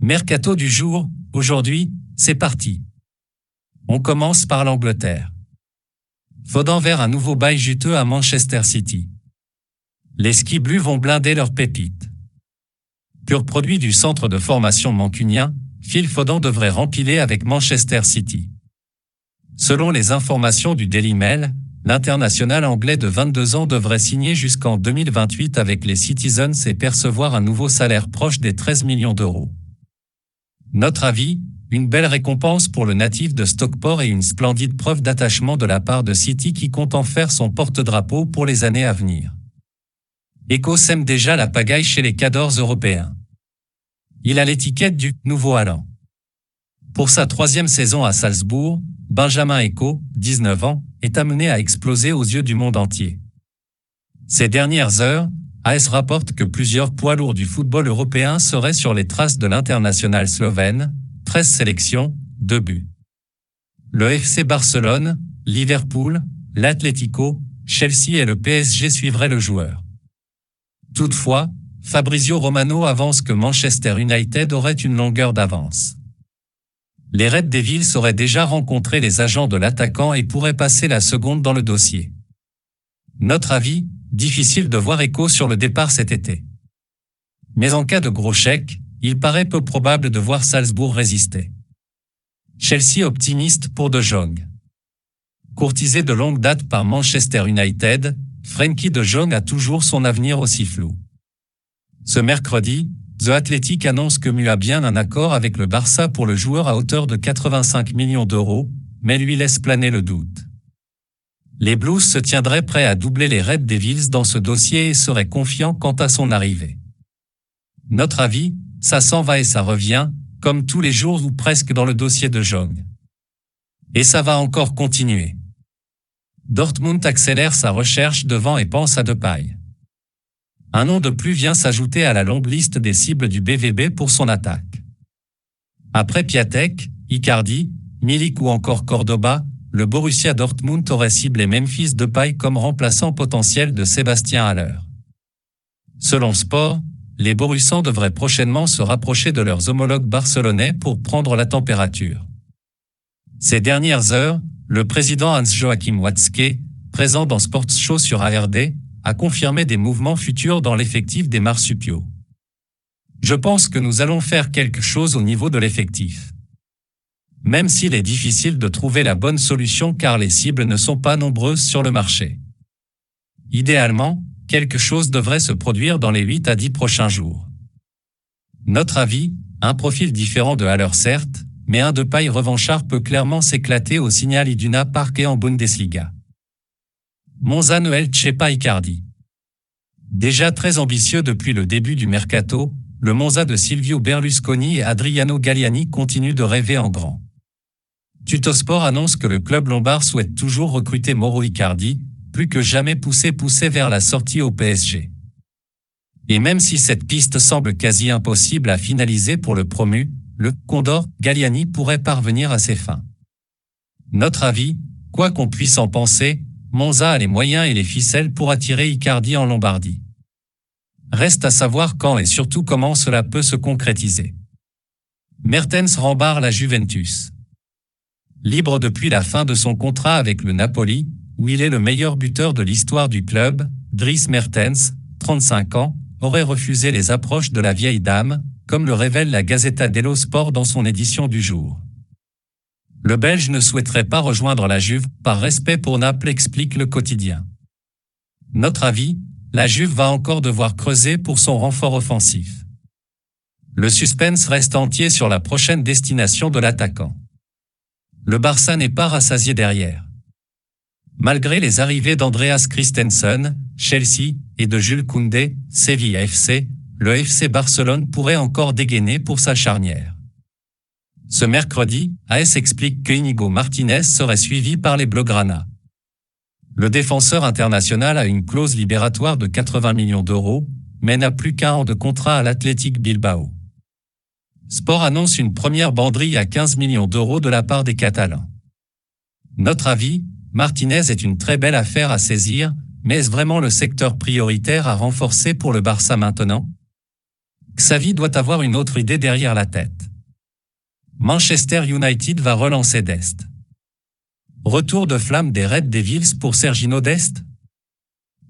Mercato du jour, aujourd'hui, c'est parti. On commence par l'Angleterre. Foden vers un nouveau bail juteux à Manchester City. Les Ski Blues vont blinder leurs pépites. Pur produit du centre de formation mancunien, Phil Foden devrait rempiler avec Manchester City. Selon les informations du Daily Mail, l'international anglais de 22 ans devrait signer jusqu'en 2028 avec les Citizens et percevoir un nouveau salaire proche des 13 millions d'euros. Notre avis, une belle récompense pour le natif de Stockport et une splendide preuve d'attachement de la part de City qui compte en faire son porte-drapeau pour les années à venir. Echo sème déjà la pagaille chez les cadors européens. Il a l'étiquette du « nouveau Haaland ». Pour sa 3e saison à Salzbourg, Benjamin Echo, 19 ans, est amené à exploser aux yeux du monde entier. Ces dernières heures, AS rapporte que plusieurs poids lourds du football européen seraient sur les traces de l'international slovène, 13 sélections, 2 buts. Le FC Barcelone, Liverpool, l'Atlético, Chelsea et le PSG suivraient le joueur. Toutefois, Fabrizio Romano avance que Manchester United aurait une longueur d'avance. Les Red Devils auraient déjà rencontré les agents de l'attaquant et pourraient passer la seconde dans le dossier. Notre avis, difficile de voir Echo sur le départ cet été. Mais en cas de gros chèque, il paraît peu probable de voir Salzbourg résister. Chelsea optimiste pour De Jong. Courtisé de longue date par Manchester United, Frenkie De Jong a toujours son avenir aussi flou. Ce mercredi, The Athletic annonce que MU a bien un accord avec le Barça pour le joueur à hauteur de 85 millions d'euros, mais lui laisse planer le doute. Les Blues se tiendraient prêts à doubler les Red Devils dans ce dossier et seraient confiants quant à son arrivée. Notre avis, ça s'en va et ça revient, comme tous les jours ou presque dans le dossier de Jong. Et ça va encore continuer. Dortmund accélère sa recherche devant et pense à Depay. Un nom de plus vient s'ajouter à la longue liste des cibles du BVB pour son attaque. Après Piatek, Icardi, Milik ou encore Cordoba, le Borussia Dortmund aurait ciblé Memphis Depay comme remplaçant potentiel de Sébastien Haller. Selon Sport, les Borussans devraient prochainement se rapprocher de leurs homologues barcelonais pour prendre la température. Ces dernières heures, le président Hans-Joachim Watzke, présent dans Sports Show sur ARD, a confirmé des mouvements futurs dans l'effectif des marsupiaux. Je pense que nous allons faire quelque chose au niveau de l'effectif. Même s'il est difficile de trouver la bonne solution car les cibles ne sont pas nombreuses sur le marché. Idéalement, quelque chose devrait se produire dans les 8 à 10 prochains jours. Notre avis, un profil différent de Haller certes, mais un Depay revanchard peut clairement s'éclater au Signal Iduna Park et en Bundesliga. Monza ne Elche pas Icardi. Déjà très ambitieux depuis le début du mercato, le Monza de Silvio Berlusconi et Adriano Galliani continue de rêver en grand. Tuttosport annonce que le club lombard souhaite toujours recruter Mauro Icardi, plus que jamais poussé vers la sortie au PSG. Et même si cette piste semble quasi impossible à finaliser pour le promu, le Condor Galliani pourrait parvenir à ses fins. Notre avis, quoi qu'on puisse en penser, Monza a les moyens et les ficelles pour attirer Icardi en Lombardie. Reste à savoir quand et surtout comment cela peut se concrétiser. Mertens rembarre la Juventus. Libre depuis la fin de son contrat avec le Napoli, où il est le meilleur buteur de l'histoire du club, Dries Mertens, 35 ans, aurait refusé les approches de la vieille dame, comme le révèle la Gazzetta dello Sport dans son édition du jour. Le Belge ne souhaiterait pas rejoindre la Juve, par respect pour Naples, explique le quotidien. Notre avis, la Juve va encore devoir creuser pour son renfort offensif. Le suspense reste entier sur la prochaine destination de l'attaquant. Le Barça n'est pas rassasié derrière. Malgré les arrivées d'Andreas Christensen, Chelsea, et de Jules Koundé, Sevilla FC, le FC Barcelone pourrait encore dégainer pour sa charnière. Ce mercredi, AS explique que Íñigo Martínez serait suivi par les Blaugrana. Le défenseur international a une clause libératoire de 80 millions d'euros, mais n'a plus qu'1 an de contrat à l'Athletic Bilbao. Sport annonce une première banderille à 15 millions d'euros de la part des Catalans. Notre avis, Martínez est une très belle affaire à saisir, mais est-ce vraiment le secteur prioritaire à renforcer pour le Barça maintenant ? Xavi doit avoir une autre idée derrière la tête. Manchester United va relancer Dest. Retour de flamme des Red Devils pour Sergiño Dest?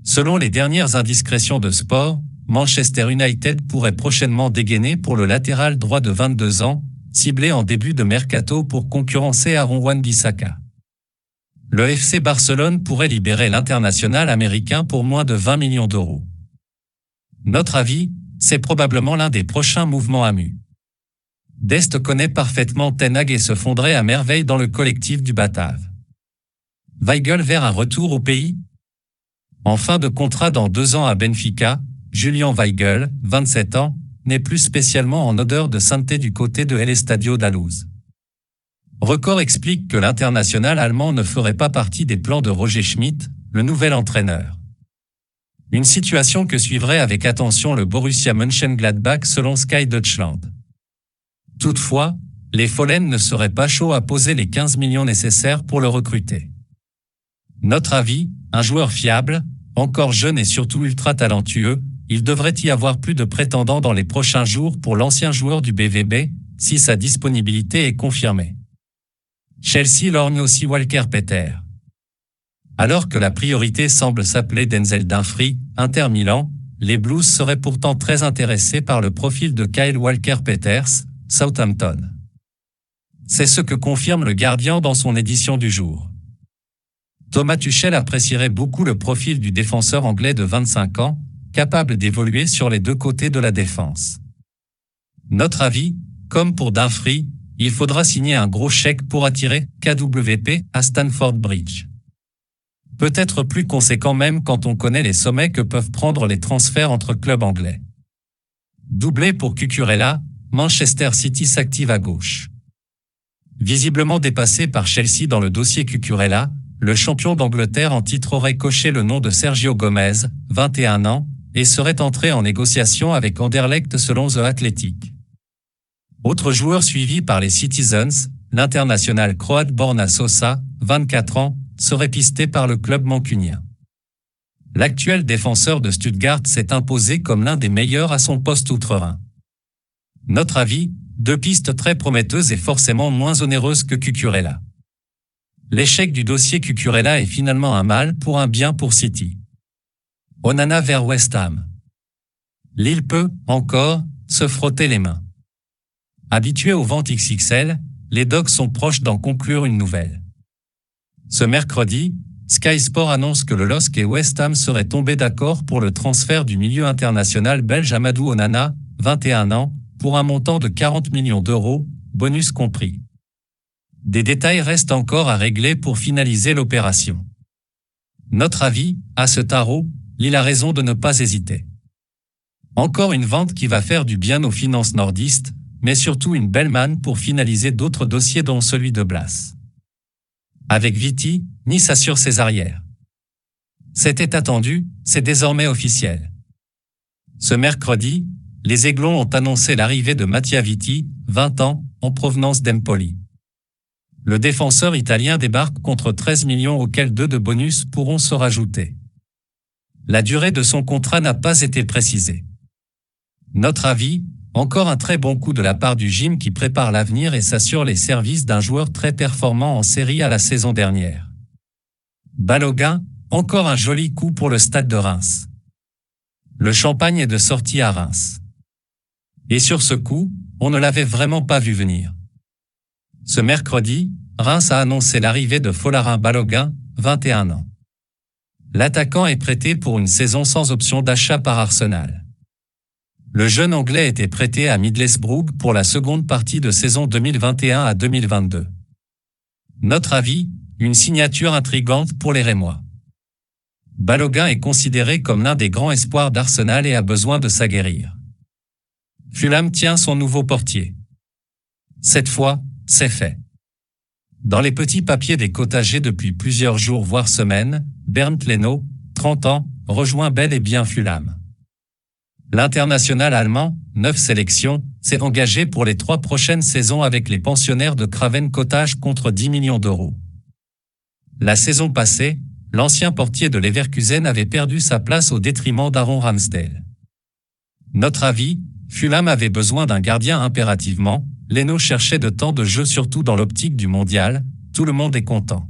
Selon les dernières indiscrétions de Sport, Manchester United pourrait prochainement dégainer pour le latéral droit de 22 ans, ciblé en début de mercato pour concurrencer Aaron Wan-Bissaka. Le FC Barcelone pourrait libérer l'international américain pour moins de 20 millions d'euros. Notre avis, c'est probablement l'un des prochains mouvements à Mu. Dest connaît parfaitement Ten Hag et se fondrait à merveille dans le collectif du Batave. Weigl vers un retour au pays? En fin de contrat dans 2 ans à Benfica, Julian Weigl, 27 ans, n'est plus spécialement en odeur de sainteté du côté de El Estadio d'Alouz. Record explique que l'international allemand ne ferait pas partie des plans de Roger Schmidt, le nouvel entraîneur. Une situation que suivrait avec attention le Borussia Mönchengladbach selon Sky Deutschland. Toutefois, les Fohlen ne seraient pas chauds à poser les 15 millions nécessaires pour le recruter. Notre avis, un joueur fiable, encore jeune et surtout ultra talentueux, il devrait y avoir plus de prétendants dans les prochains jours pour l'ancien joueur du BVB, si sa disponibilité est confirmée. Chelsea lorgne aussi Walker-Peters. Alors que la priorité semble s'appeler Denzel Dumfries, Inter Milan, les Blues seraient pourtant très intéressés par le profil de Kyle Walker-Peters, Southampton. C'est ce que confirme le Guardian dans son édition du jour. Thomas Tuchel apprécierait beaucoup le profil du défenseur anglais de 25 ans, capable d'évoluer sur les deux côtés de la défense. Notre avis, comme pour Dumfries, il faudra signer un gros chèque pour attirer KWP à Stamford Bridge. Peut-être plus conséquent même quand on connaît les sommets que peuvent prendre les transferts entre clubs anglais. Doublé pour Cucurella, Manchester City s'active à gauche. Visiblement dépassé par Chelsea dans le dossier Cucurella, le champion d'Angleterre en titre aurait coché le nom de Sergio Gomez, 21 ans, et serait entré en négociation avec Anderlecht selon The Athletic. Autre joueur suivi par les Citizens, l'international croate Borna Sosa, 24 ans, serait pisté par le club mancunien. L'actuel défenseur de Stuttgart s'est imposé comme l'un des meilleurs à son poste outre-Rhin. Notre avis, 2 pistes très prometteuses et forcément moins onéreuses que Cucurella. L'échec du dossier Cucurella est finalement un mal pour un bien pour City. Onana vers West Ham. Lille peut, encore, se frotter les mains. Habitués aux ventes XXL, les Dogs sont proches d'en conclure une nouvelle. Ce mercredi, Sky Sport annonce que le LOSC et West Ham seraient tombés d'accord pour le transfert du milieu international belge Amadou Onana, 21 ans, pour un montant de 40 millions d'euros, bonus compris. Des détails restent encore à régler pour finaliser l'opération. Notre avis, à ce tarot, Lille a raison de ne pas hésiter. Encore une vente qui va faire du bien aux finances nordistes, mais surtout une belle manne pour finaliser d'autres dossiers dont celui de Blas. Avec Viti, Nice assure ses arrières. C'était attendu, c'est désormais officiel. Ce mercredi, les Aiglons ont annoncé l'arrivée de Mattia Viti, 20 ans, en provenance d'Empoli. Le défenseur italien débarque contre 13 millions auxquels 2 de bonus pourront se rajouter. La durée de son contrat n'a pas été précisée. Notre avis, encore un très bon coup de la part du gym qui prépare l'avenir et s'assure les services d'un joueur très performant en série à la saison dernière. Balogun, encore un joli coup pour le stade de Reims. Le champagne est de sortie à Reims. Et sur ce coup, on ne l'avait vraiment pas vu venir. Ce mercredi, Reims a annoncé l'arrivée de Folarin Balogun, 21 ans. L'attaquant est prêté pour une saison sans option d'achat par Arsenal. Le jeune Anglais était prêté à Middlesbrough pour la seconde partie de saison 2021 à 2022. Notre avis, une signature intrigante pour les Rémois. Balogun est considéré comme l'un des grands espoirs d'Arsenal et a besoin de s'aguerrir. Fulham tient son nouveau portier. Cette fois, c'est fait. Dans les petits papiers des côtes âgées depuis plusieurs jours voire semaines, Bernd Leno, 30 ans, rejoint bel et bien Fulham. L'international allemand, 9 sélections, s'est engagé pour les 3 prochaines saisons avec les pensionnaires de Craven Cottage contre 10 millions d'euros. La saison passée, l'ancien portier de Leverkusen avait perdu sa place au détriment d'Aaron Ramsdale. Notre avis, Fulham avait besoin d'un gardien impérativement, Leno cherchait de temps de jeu surtout dans l'optique du mondial, tout le monde est content.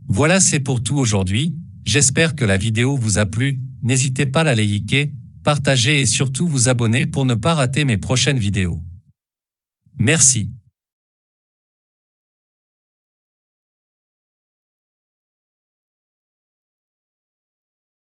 Voilà, c'est pour tout aujourd'hui, j'espère que la vidéo vous a plu, n'hésitez pas à la liker, partager et surtout vous abonner pour ne pas rater mes prochaines vidéos. Merci.